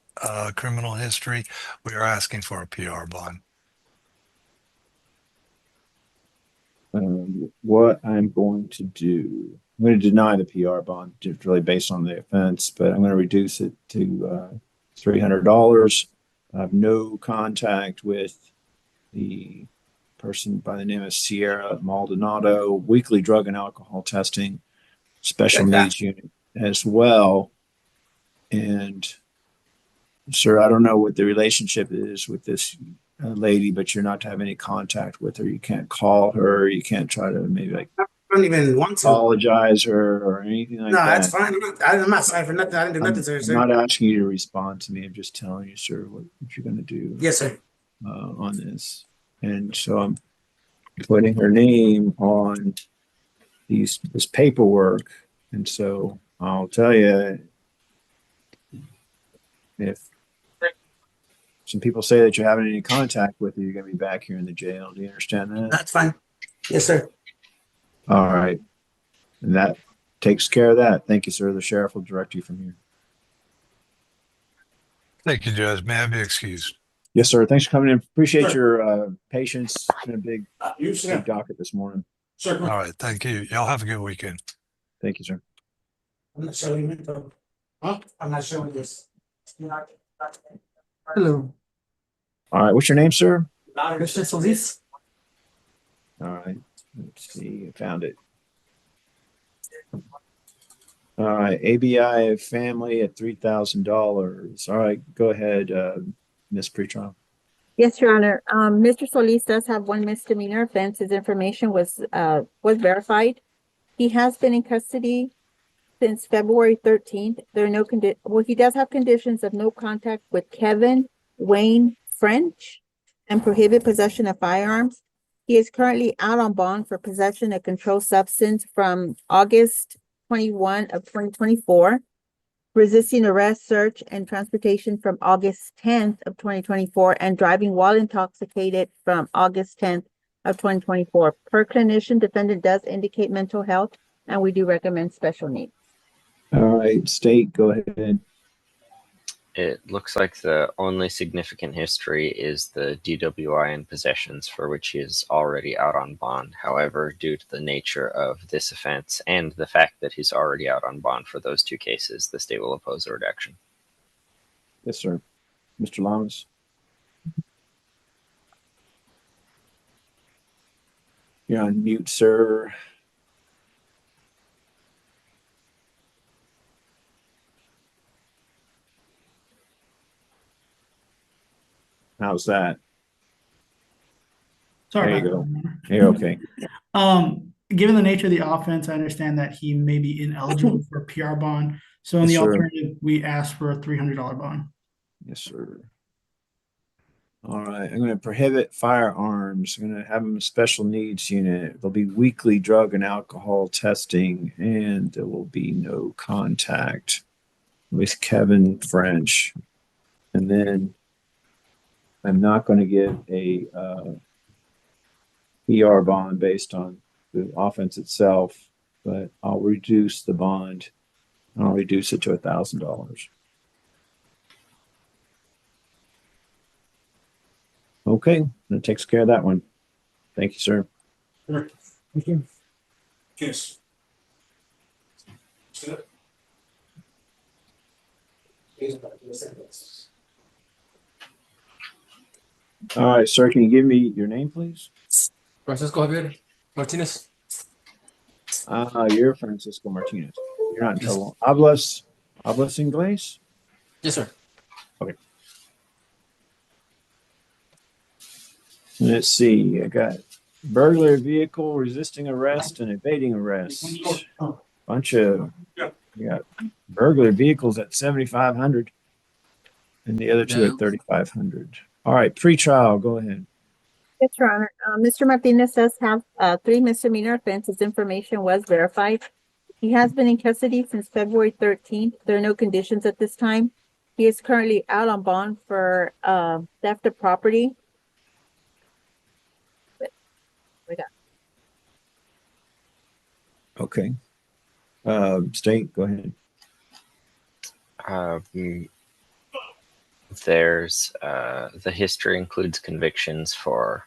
criminal history, we are asking for a PR bond. What I'm going to do, I'm going to deny the PR bond, just really based on the offense, but I'm going to reduce it to $300. I have no contact with the person by the name of Sierra Maldonado, weekly drug and alcohol testing, special needs unit as well. And sir, I don't know what the relationship is with this lady, but you're not to have any contact with her. You can't call her. You can't try to maybe like I don't even want to apologize her or anything like that. No, that's fine. I'm not sorry for nothing. I didn't do nothing, sir. I'm not asking you to respond to me. I'm just telling you, sir, what you're going to do. Yes, sir. On this. And so I'm putting her name on this paperwork. And so I'll tell you, if some people say that you're having any contact with her, you're going to be back here in the jail. Do you understand that? That's fine. Yes, sir. All right. And that takes care of that. Thank you, sir. The sheriff will direct you from here. Thank you, Judge. May I be excused? Yes, sir. Thanks for coming in. Appreciate your patience. It's been a big docket this morning. All right. Thank you. Y'all have a good weekend. Thank you, sir. I'm not showing it though. Huh? I'm not showing this. Hello. All right. What's your name, sir? Christian Solis. All right. Let's see. I found it. All right. ABI family at $3,000. All right. Go ahead, Ms. Pretrial. Yes, Your Honor. Mr. Solis does have one misdemeanor offense. His information was verified. He has been in custody since February 13th. There are no he does have conditions of no contact with Kevin Wayne French and prohibit possession of firearms. He is currently out on bond for possession of controlled substance from August 21 of 2024. Resisting arrest, search, and transportation from August 10th of 2024, and driving while intoxicated from August 10th of 2024. Per clinician, defendant does indicate mental health, and we do recommend special needs. All right, state, go ahead. It looks like the only significant history is the DWI and possessions for which he is already out on bond. However, due to the nature of this offense and the fact that he's already out on bond for those two cases, the state will oppose a reduction. Yes, sir. Mr. Lamas. You're on mute, sir. How's that? Sorry. There you go. You're okay. Given the nature of the offense, I understand that he may be ineligible for a PR bond. So in Yes, the sir. alternative, we ask for a $300 bond. Yes, sir. All right, I'm going to prohibit firearms. I'm going to have them a special needs unit. There'll be weekly drug and alcohol testing, and there will be no contact with Kevin French. And then I'm not going to give a PR bond based on the offense itself, but I'll reduce the bond. I'll reduce it to $1,000. Okay, that takes care of that one. Thank you, sir. Thank you. Yes. All right, sir, can you give me your name, please? Francisco Javier Martinez. You're Francisco Martinez. You're not until hablas inglés? Yes, sir. Okay. Let's see. I got burglary vehicle, resisting arrest, and evading arrest. Bunch of you got burglary vehicles at 7,500, and the other two at 3,500. All right, pre-trial. Go ahead. Yes, Your Honor. Mr. Martinez does have 3 misdemeanor offenses. Information was verified. He has been in custody since February 13th. There are no conditions at this time. He is currently out on bond for theft of property. Okay. State, go ahead. There's the history includes convictions for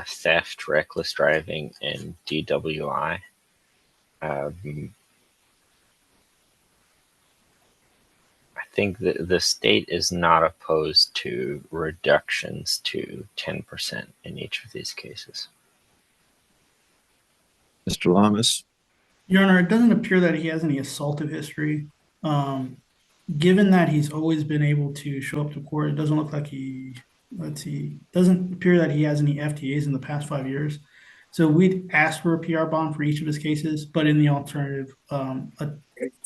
theft, reckless driving, and DWI. I think that the state is not opposed to reductions to 10% in each of these cases. Mr. Lamas. Your Honor, it doesn't appear that he has any assaultive history. Given that he's always been able to show up to court, it doesn't look like doesn't appear that he has any FTAs in the past 5 years. So we'd ask for a PR bond for each of his cases, but in the alternative, a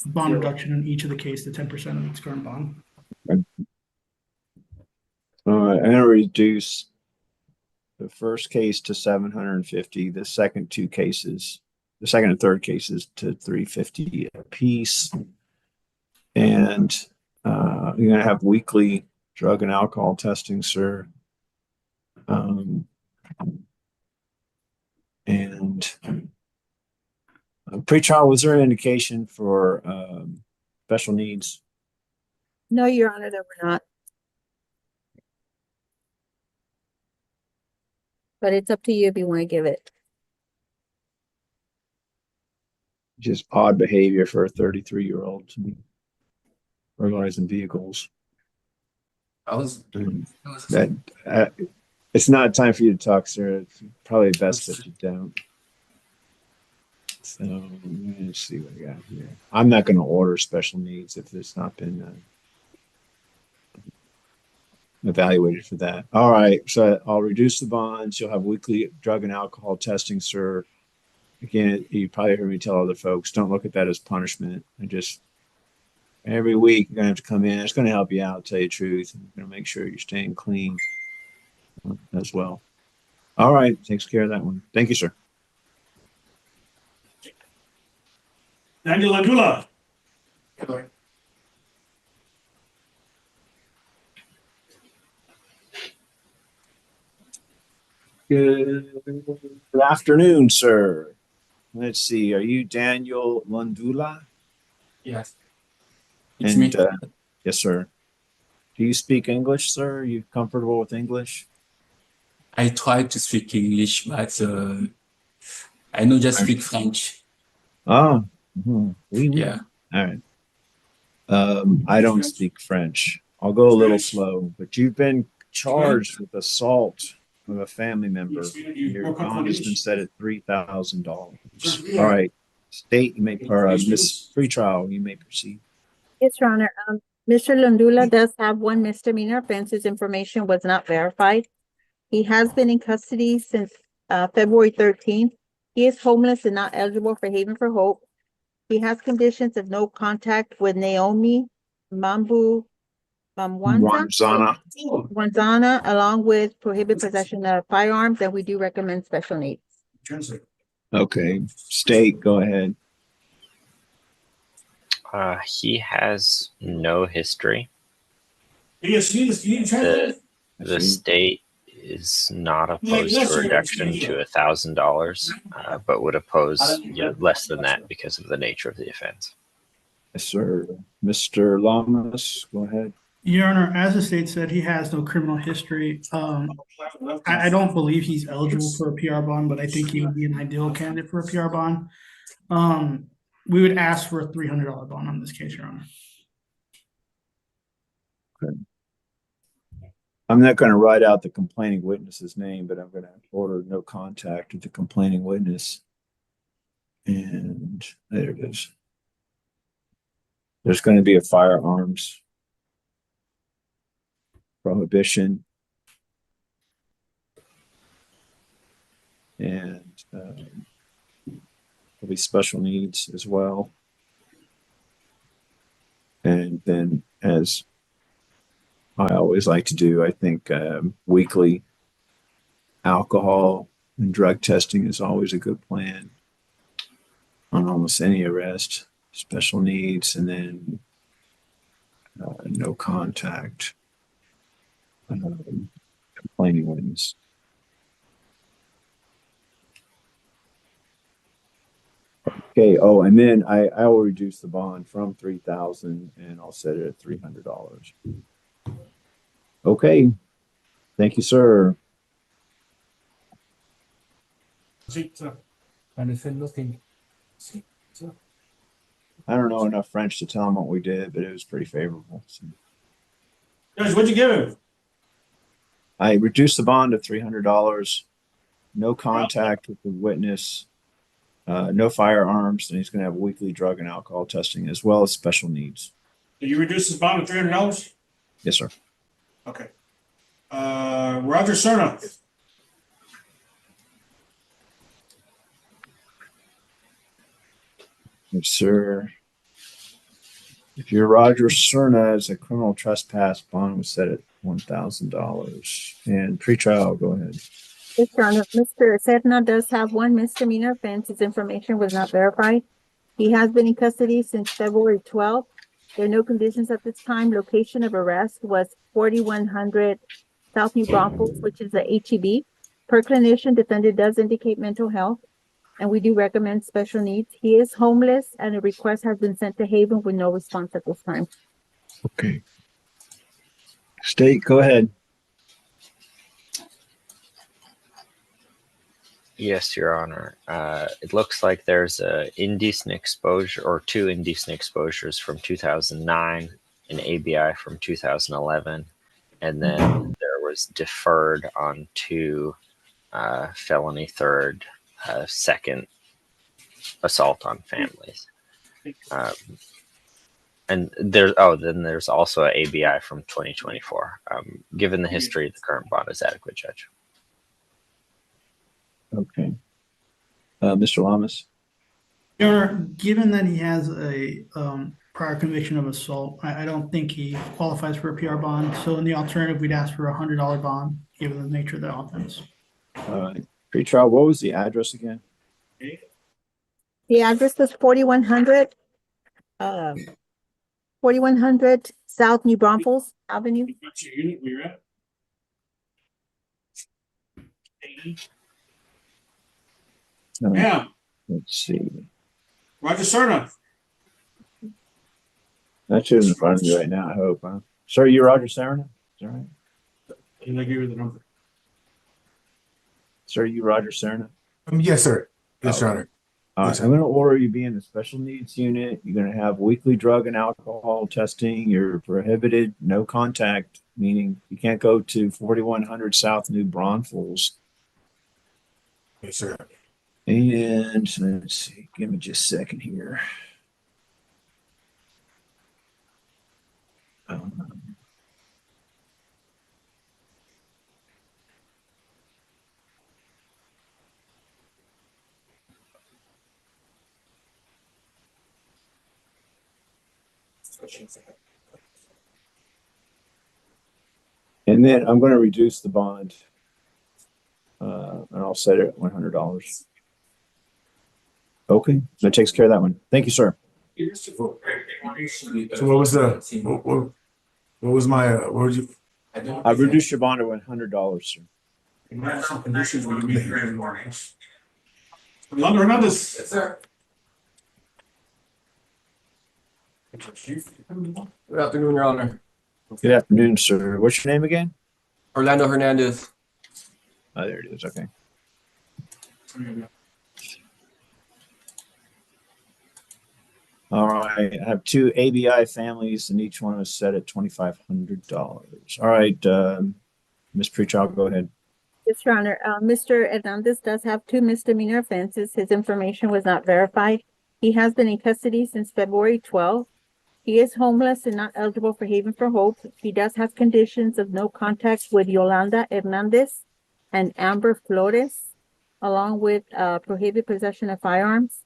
bond reduction in each of the cases to 10% of its current bond. All right, I'm gonna reduce the first case to 750, the second and third cases to 350 a piece. And you're gonna have weekly drug and alcohol testing, sir. And pre-trial, was there an indication for special needs? No, Your Honor, there were not. But it's up to you if you want to give it. Just odd behavior for a 33-year-old to be burglarizing vehicles. It's not time for you to talk, sir. It's probably best that you don't. So let's see what I got here. I'm not going to order special needs if it's not been evaluated for that. All right, so I'll reduce the bonds. You'll have weekly drug and alcohol testing, sir. Again, you probably heard me tell other folks, don't look at that as punishment. And just every week you're gonna have to come in. It's gonna help you out, tell you the truth. I'm gonna make sure you're staying clean as well. All right, takes care of that one. Thank you, sir. Daniel Andula. Good afternoon, sir. Let's see. Are you Daniel Landula? Yes. It's me. Yes, sir. Do you speak English, sir? Are you comfortable with English? I try to speak English, but I know just speak French. Oh, oui, oui. Yeah. All right. I don't speak French. I'll go a little slow, but you've been charged with assault of a family member. Your bond has been set at $3,000. All right. State, you may, or Miss Pretrial, you may proceed. Yes, Your Honor. Mr. Landula does have 1 misdemeanor offense. His information was not verified. He has been in custody since February 13th. He is homeless and not eligible for Haven for Hope. He has conditions of no contact with Naomi Mambu Wanzana, along with prohibit possession of firearms, and we do recommend special needs. Okay, state, go ahead. He has no history. The state is not opposed to a reduction to $1,000, but would oppose less than that because of the nature of the offense. Yes, sir. Mr. Lamas, go ahead. Your Honor, as the state said, he has no criminal history. I don't believe he's eligible for a PR bond, but I think he would be an ideal candidate for a PR bond. We would ask for a $300 bond on this case, Your Honor. Okay. I'm not going to write out the complaining witness's name, but I'm going to order no contact with the complaining witness. And there it is. There's going to be a firearms prohibition. And there'll be special needs as well. And then, as I always like to do, I think weekly alcohol and drug testing is always a good plan on almost any arrest. Special needs, and then no contact, complaining witness. Okay. Oh, and then I will reduce the bond from $3,000, and I'll set it at $300. Okay. Thank you, sir. I don't know enough French to tell him what we did, but it was pretty favorable. So. Judge, what'd you give him? I reduced the bond to $300, no contact with the witness, no firearms, and he's going to have weekly drug and alcohol testing as well as special needs. Did you reduce his bond to $300? Yes, sir. Okay. Roger Cerna. Yes, sir. If you're Roger Cerna, as a criminal trespass, bond was set at $1,000. And pretrial, go ahead. Yes, Your Honor. Mr. Serna does have one misdemeanor offense. His information was not verified. He has been in custody since February 12th. There are no conditions at this time. Location of arrest was 4100 South New Braunfels, which is a HEB. Per clinician, defendant does indicate mental health, and we do recommend special needs. He is homeless, and a request has been sent to Haven with no response at this time. Okay. State, go ahead. Yes, Your Honor. It looks like there's a indecent exposure or two indecent exposures from 2009, an ABI from 2011, and then there was deferred on two felony third, second assault on families. And there's also an ABI from 2024. Given the history, the current bond is adequate, Judge. Okay. Mr. Lamas? Your Honor, given that he has a prior conviction of assault, I don't think he qualifies for a PR bond. So in the alternative, we'd ask for a $100 bond, given the nature of the offense. Pretrial, what was the address again? The address was 4100 South New Braunfels Avenue. What's your unit? Where you're at? Yeah. Let's see. Roger Cerna. That should in front of me right now, I hope. Huh? Sir, you Roger Cerna? Is that right? Can I give you the number? Sir, you Roger Cerna? Yes, sir. Yes, Your Okay. Honor. All right, Yes, sir. I'm going to order you be in the special needs unit. You're going to have weekly drug and alcohol testing. You're prohibited, no contact, meaning you can't go to 4100 South New Braunfels. Yes, sir. And let's see, give me just a second here. And then I'm going to reduce the bond. And I'll set it at $100. Okay, that takes care of that one. Thank you, sir. So what was what was my, what would you? I've reduced your bond to $100, sir. Conditions when you meet here in Lawrence. Yolanda Hernandez. Yes, sir. Good afternoon, Your Honor. Good afternoon, sir. What's your name again? Orlando Hernandez. Oh, there it is. Okay. All right. I have two ABI families, and each one is set at $2,500. All right, Ms. Preachow, go ahead. Yes, Your Honor. Mr. Hernandez does have two misdemeanor offenses. His information was not verified. He has been in custody since February 12th. He is homeless and not eligible for Haven for Hope. He does have conditions of no contact with Yolanda Hernandez and Amber Flores, along with prohibited possession of firearms.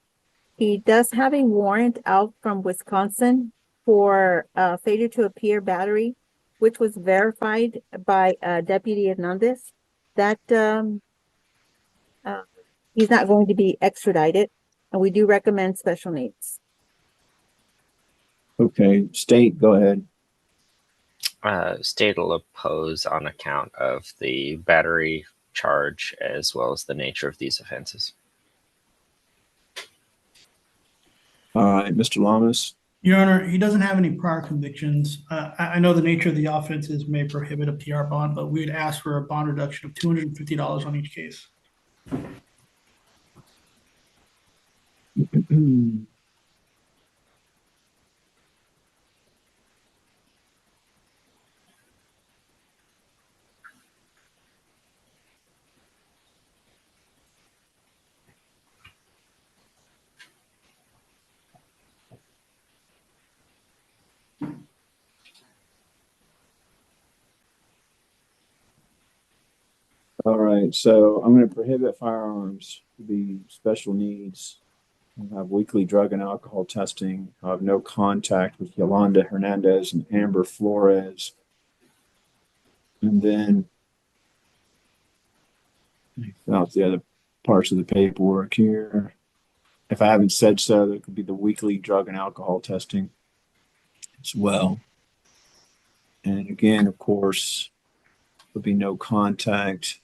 He does have a warrant out from Wisconsin for failure to appear battery, which was verified by Deputy Hernandez. That he's not going to be extradited, and we do recommend special needs. Okay, state, go ahead. State will oppose on account of the battery charge as well as the nature of these offenses. All right, Mr. Lamas. Your Honor, he doesn't have any prior convictions. I know the nature of the offenses may prohibit a PR bond, but we'd ask for a bond reduction of $250 on each case. All right, so I'm going to prohibit firearms to be special needs. I'll have weekly drug and alcohol testing. I'll have no contact with Yolanda Hernandez and Amber Flores. And then fill out the other parts of the paperwork here. If I haven't said so, there could be the weekly drug and alcohol testing as well. And again, of course, there'll be no contact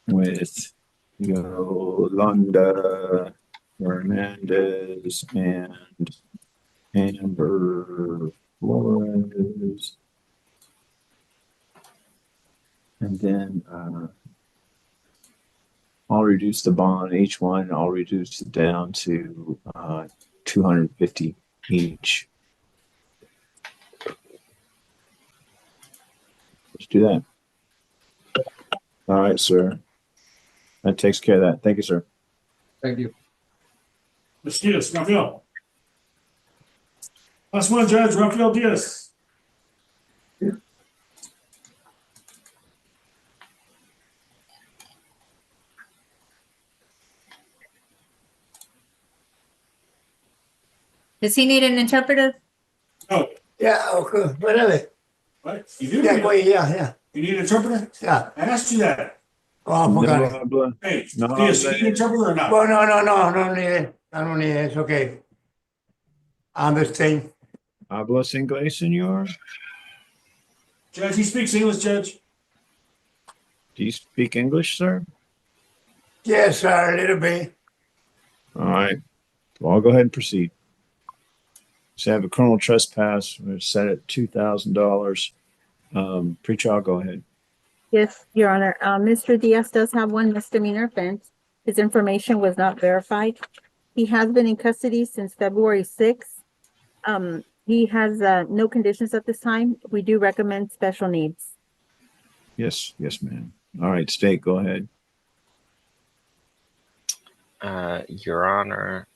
with Yolanda Hernandez and Amber Flores. And then I'll reduce the bond, each one, I'll reduce it down to $250 each. Let's do that. All right, sir. That takes care of that. Thank you, sir. Thank you. Ms. Diaz, Rafael. Last one, Judge, Rafael Diaz. Does he need an interpreter? Oh, Yeah, okay, whatever. what? You do? Yeah, well, yeah. You need an interpreter? Yeah. I asked you that. Oh, I forgot. Hey, No, Diaz, you need an interpreter or not? Well, no, I don't need it. I don't need it. It's okay. I understand. ¿Hablas inglés, señor? Judge, he speaks English, Judge. Do you speak English, sir? Yes, sir, a little bit. All right. Well, I'll go ahead and proceed. So I have a criminal trespass. We're set at $2,000. Preacher, go ahead. Yes, Your Honor. Mr. Diaz does have one misdemeanor offense. His information was not verified. He has been in custody since February 6th. He has no conditions at this time. We do recommend special needs. Yes, ma'am. All right, state, go ahead. Your Honor,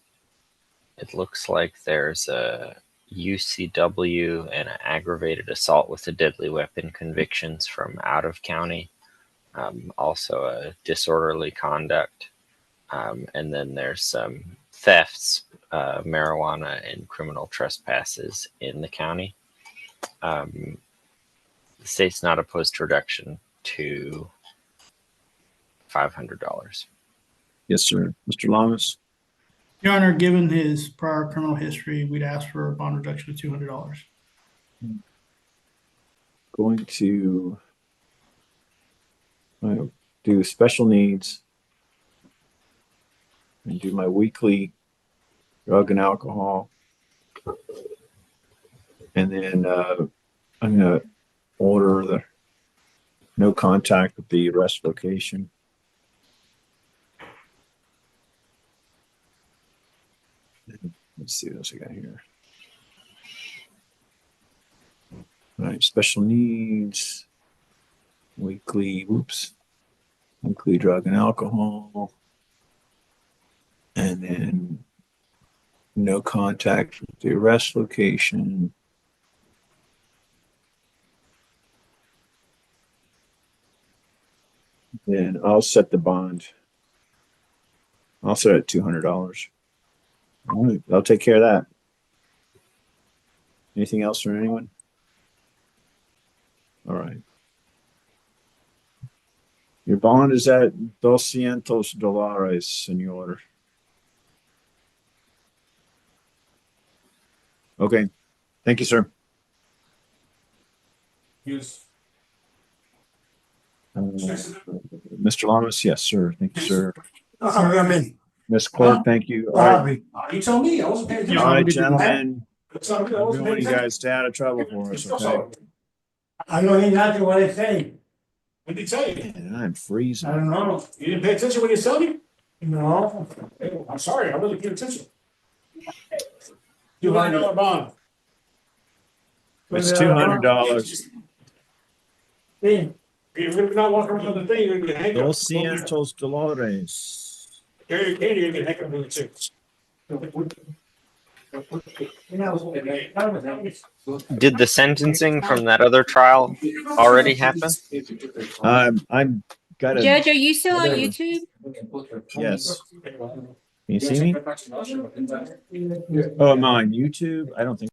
it looks like there's a UCW and an aggravated assault with a deadly weapon convictions from out of county. Also a disorderly conduct. And then there's some thefts, marijuana, and criminal trespasses in the county. the state's not opposed to reduction to $500. Yes, sir. Mr. Lamas? Your Honor, given his prior criminal history, we'd ask for a bond reduction of $200. Going to do special needs and do my weekly drug and alcohol. And then I'm going to order the no contact with the arrest location. Let's see what else I got here. All right, special needs, weekly drug and alcohol, and then no contact with the arrest location. Then I'll set the bond. I'll set it at $200. All right, I'll take care of that. Anything else from anyone? All right. Your bond is at $200, senor. Okay. Thank you, sir. Yes. Mr. Lamas, yes, sir. Thank you, sir. I'm in. Ms. Clerk, thank you. All right. You told me. I wasn't paying attention. All right, gentlemen. It's all good. I I wasn't don't want paying you attention. guys to stay out of trouble for us, okay? I know you're not doing what I say. What did he tell you? And I'm freezing. I don't know. You didn't pay attention when you told me? No. I'm sorry. I wasn't paying attention. $200 bond. It's $200. You're gonna not walk around with the thing. You're gonna get handcuffed. $200. You're gonna get handcuffed with it too. Did the sentencing from that other trial already happen? I'm got a Judge, are you still on whatever. YouTube? Yes. Can you see me? Oh, am I on YouTube? I don't think.